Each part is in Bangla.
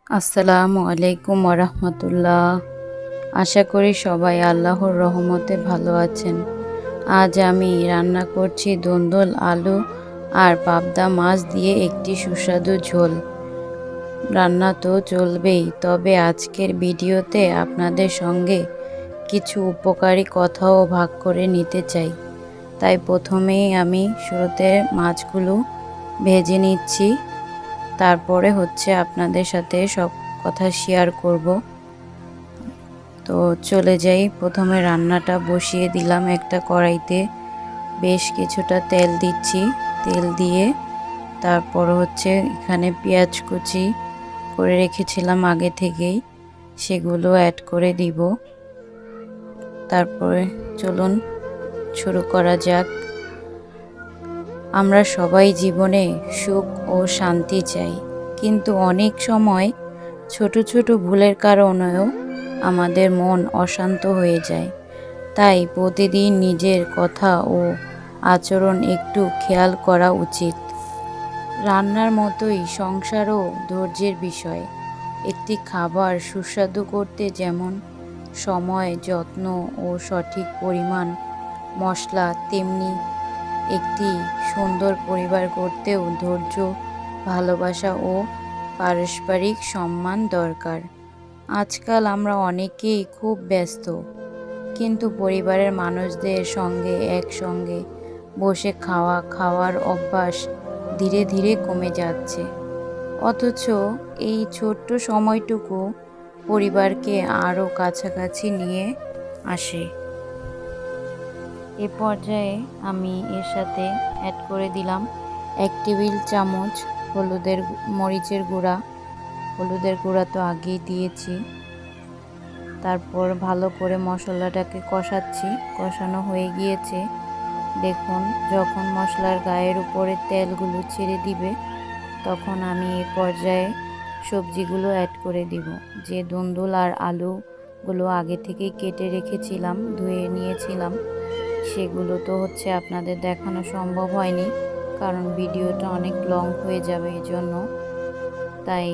আসসালামু আলাইকুম ওরহমতুল্লাহ। আশা করি সবাই আল্লাহর রহমতে ভালো আছেন। আজ আমি রান্না করছি দন্দল আলু আর পাবদা মাছ দিয়ে একটি সুস্বাদু ঝোল। রান্না তো চলবেই, তবে আজকের ভিডিওতে আপনাদের সঙ্গে কিছু উপকারী কথাও ভাগ করে নিতে চাই। তাই প্রথমেই আমি শুরুতে মাছগুলো ভেজে নিচ্ছি, তারপরে আপনাদের সাথে সব কথা শেয়ার করব। তো চলে যাই, প্রথমে রান্নাটা বসিয়ে দিলাম একটা কড়াইতে। বেশ কিছুটা তেল দিচ্ছি, তেল দিয়ে তারপর এখানে পেঁয়াজ কুচি করে রেখেছিলাম আগে থেকেই, সেগুলো অ্যাড করে দিব। তারপরে চলুন শুরু করা যাক। আমরা সবাই জীবনে সুখ ও শান্তি চাই, কিন্তু অনেক সময় ছোট ছোট ভুলের কারণেও আমাদের মন অশান্ত হয়ে যায়। তাই প্রতিদিন নিজের কথা ও আচরণ একটু খেয়াল করা উচিত। রান্নার মতোই সংসারও ধৈর্যের বিষয়। একটি খাবার সুস্বাদু করতে যেমন সময়, যত্ন ও সঠিক পরিমাণ মশলা, তেমনি একটি সুন্দর পরিবার করতেও ধৈর্য, ভালোবাসা ও পারস্পরিক সম্মান দরকার। আজকাল আমরা অনেকেই খুব ব্যস্ত, কিন্তু পরিবারের মানুষদের সঙ্গে একসঙ্গে বসে খাওয়ার অভ্যাস ধীরে ধীরে কমে যাচ্ছে। অথচ এই ছোট্ট সময়টুকু পরিবারকে আরও কাছাকাছি নিয়ে আসে। এ পর্যায়ে আমি এর সাথে অ্যাড করে দিলাম 1 টেবিল চামচ মরিচের গুঁড়া। হলুদের গুঁড়া তো আগেই দিয়েছি। তারপর ভালো করে মশলাটাকে কষাচ্ছি। কষানো হয়ে গিয়েছে। দেখুন, যখন মশলার গায়ের উপরে তেলগুলো ছেড়ে দিবে, তখন আমি এই পর্যায়ে সবজিগুলো অ্যাড করে দিব। যে দুন্দুল আর আলুগুলো আগে থেকেই কেটে রেখেছিলাম, ধুয়ে নিয়েছিলাম, সেগুলো তো আপনাদের দেখানো সম্ভব হয়নি, কারণ ভিডিওটা অনেক লং হয়ে যাবে, এজন্য তাই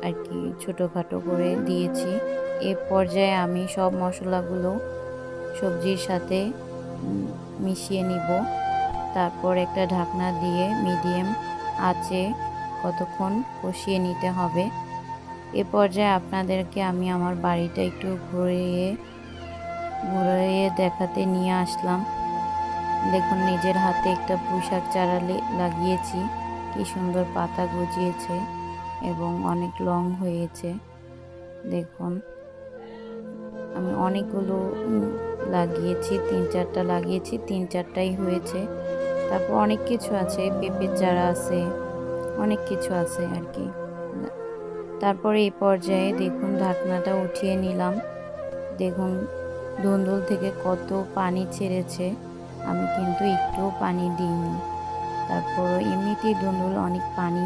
আর কি ছোটোখাটো করে দিয়েছি। এ পর্যায়ে আমি সব মশলাগুলো সবজির সাথে মিশিয়ে নিব। তারপর একটা ঢাকনা দিয়ে মিডিয়াম আঁচে কতক্ষণ কষিয়ে নিতে হবে। এ পর্যায়ে আপনাদেরকে আমি আমার বাড়িটা একটু ঘুরিয়ে দেখাতে নিয়ে আসলাম। দেখুন, নিজের হাতে একটা পুঁইশাক চারা লাগিয়েছি, কি সুন্দর পাতা গজিয়েছে এবং অনেক লং হয়েছে। দেখুন, আমি অনেকগুলো লাগিয়েছি, 3-4টা লাগিয়েছি, 3-4টাই হয়েছে। তারপর অনেক কিছু আছে, পেঁপের চারা আছে, অনেক কিছু আছে আর কি। তারপরে এই পর্যায়ে দেখুন, ঢাকনাটা উঠিয়ে নিলাম। দেখুন, ধুন্দুল থেকে কত পানি ছেড়েছে, আমি কিন্তু একটুও পানি দিইনি। তারপর এমনিতেই ধুন্দুল অনেক পানি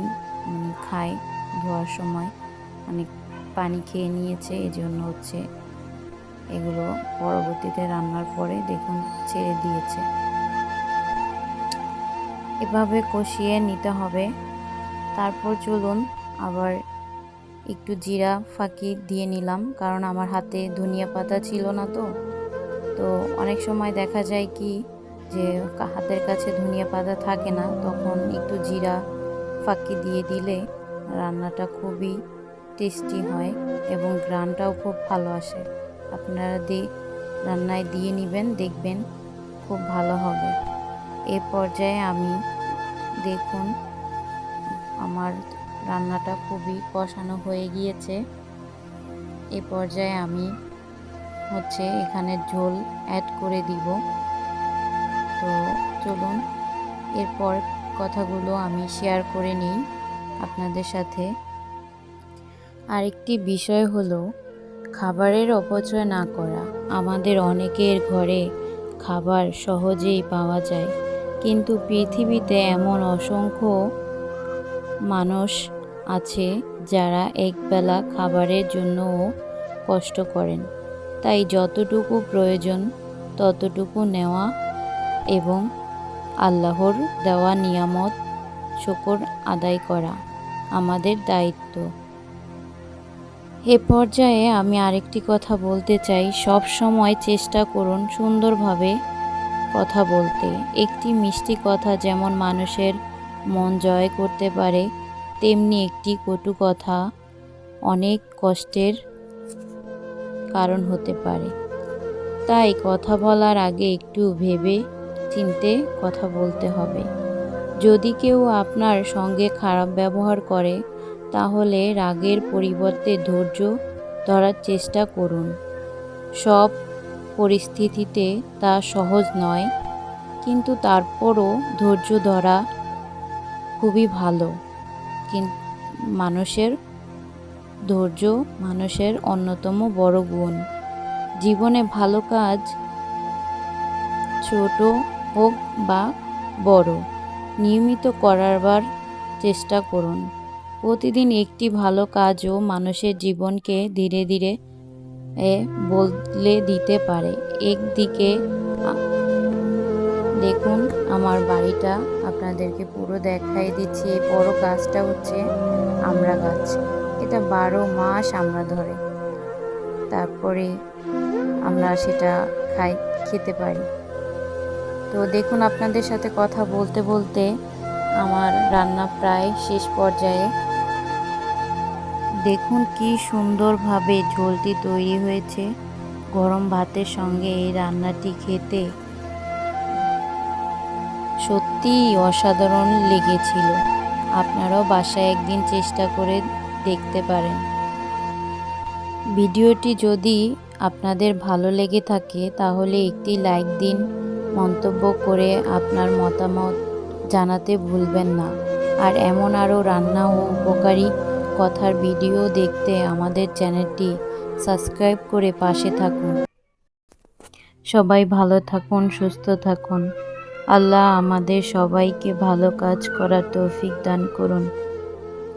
খায়, ধোয়ার সময় অনেক পানি খেয়ে নিয়েছে, এজন্য এগুলো পরবর্তীতে রান্নার পরে দেখুন ছেড়ে দিয়েছে। এভাবে কষিয়ে নিতে হবে। তারপর চলুন আবার একটু জিরা ফাঁকি দিয়ে নিলাম, কারণ আমার হাতে ধনিয়া পাতা ছিল না। তো অনেক সময় দেখা যায় কি যে হাতের কাছে ধনিয়া পাতা থাকে না, তখন একটু জিরা ফাঁকি দিয়ে দিলে রান্নাটা খুবই টেস্টি হয় এবং ঘ্রাণটাও খুব ভালো আসে। আপনারা রান্নায় দিয়ে নেবেন, দেখবেন খুব ভালো হবে। এ পর্যায়ে আমি দেখুন, আমার রান্নাটা খুবই কষানো হয়ে গিয়েছে। এ পর্যায়ে আমি এখানে ঝোল অ্যাড করে দিব। তো চলুন, এরপর কথাগুলো আমি শেয়ার করে নিই আপনাদের সাথে। আরেকটি বিষয় হলো খাবারের অপচয় না করা। আমাদের অনেকের ঘরে খাবার সহজেই পাওয়া যায়, কিন্তু পৃথিবীতে এমন অসংখ্য মানুষ আছে যারা একবেলা খাবারের জন্যও কষ্ট করেন। তাই যতটুকু প্রয়োজন ততটুকু নেওয়া এবং আল্লাহর দেওয়া নিয়ামত শুকর আদায় করা আমাদের দায়িত্ব। এ পর্যায়ে আমি আরেকটি কথা বলতে চাই, সব সময় চেষ্টা করুন সুন্দরভাবে কথা বলতে। একটি মিষ্টি কথা যেমন মানুষের মন জয় করতে পারে, তেমনি একটি কটু কথা অনেক কষ্টের কারণ হতে পারে। তাই কথা বলার আগে একটু ভেবে চিন্তে কথা বলতে হবে। যদি কেউ আপনার সঙ্গে খারাপ ব্যবহার করে, তাহলে রাগের পরিবর্তে ধৈর্য ধরার চেষ্টা করুন। সব পরিস্থিতিতে তা সহজ নয়, কিন্তু তারপরও ধৈর্য ধরা খুবই ভালো। মানুষের ধৈর্য মানুষের অন্যতম বড় গুণ। জীবনে ভালো কাজ ছোট হোক বা বড়, নিয়মিত করবার চেষ্টা করুন। প্রতিদিন একটি ভালো কাজও মানুষের জীবনকে ধীরে ধীরে বদলে দিতে পারে। একদিকে দেখুন আমার বাড়িটা, আপনাদেরকে পুরো দেখাই দিচ্ছি। এই বড় গাছটা হচ্ছে আমড়া গাছ। এটা 12 মাস আমড়া ধরে, তারপরে আমরা সেটা খেতে পারি। তো দেখুন আপনাদের সাথে কথা বলতে বলতে আমার রান্না প্রায় শেষ পর্যায়ে। দেখুন কি সুন্দরভাবে ঝোলটি তৈরি হয়েছে। গরম ভাতের সঙ্গে এই রান্নাটি খেতে সত্যিই অসাধারণ লেগেছিল। আপনারাও বাসায় একদিন চেষ্টা করে দেখতে পারেন। ভিডিওটি যদি আপনাদের ভালো লেগে থাকে তাহলে একটি লাইক দিন, মন্তব্য করে আপনার মতামত জানাতে ভুলবেন না। আর এমন আরও রান্না ও উপকারী কথার ভিডিও দেখতে আমাদের চ্যানেলটি সাবস্ক্রাইব করে পাশে থাকুন। সবাই ভালো থাকুন, সুস্থ থাকুন। আল্লাহ আমাদের সবাইকে ভালো কাজ করার তৌফিক দান করুন।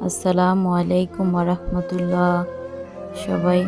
আসসালামু আলাইকুম ওয়া রাহমাতুল্লাহ। সবাই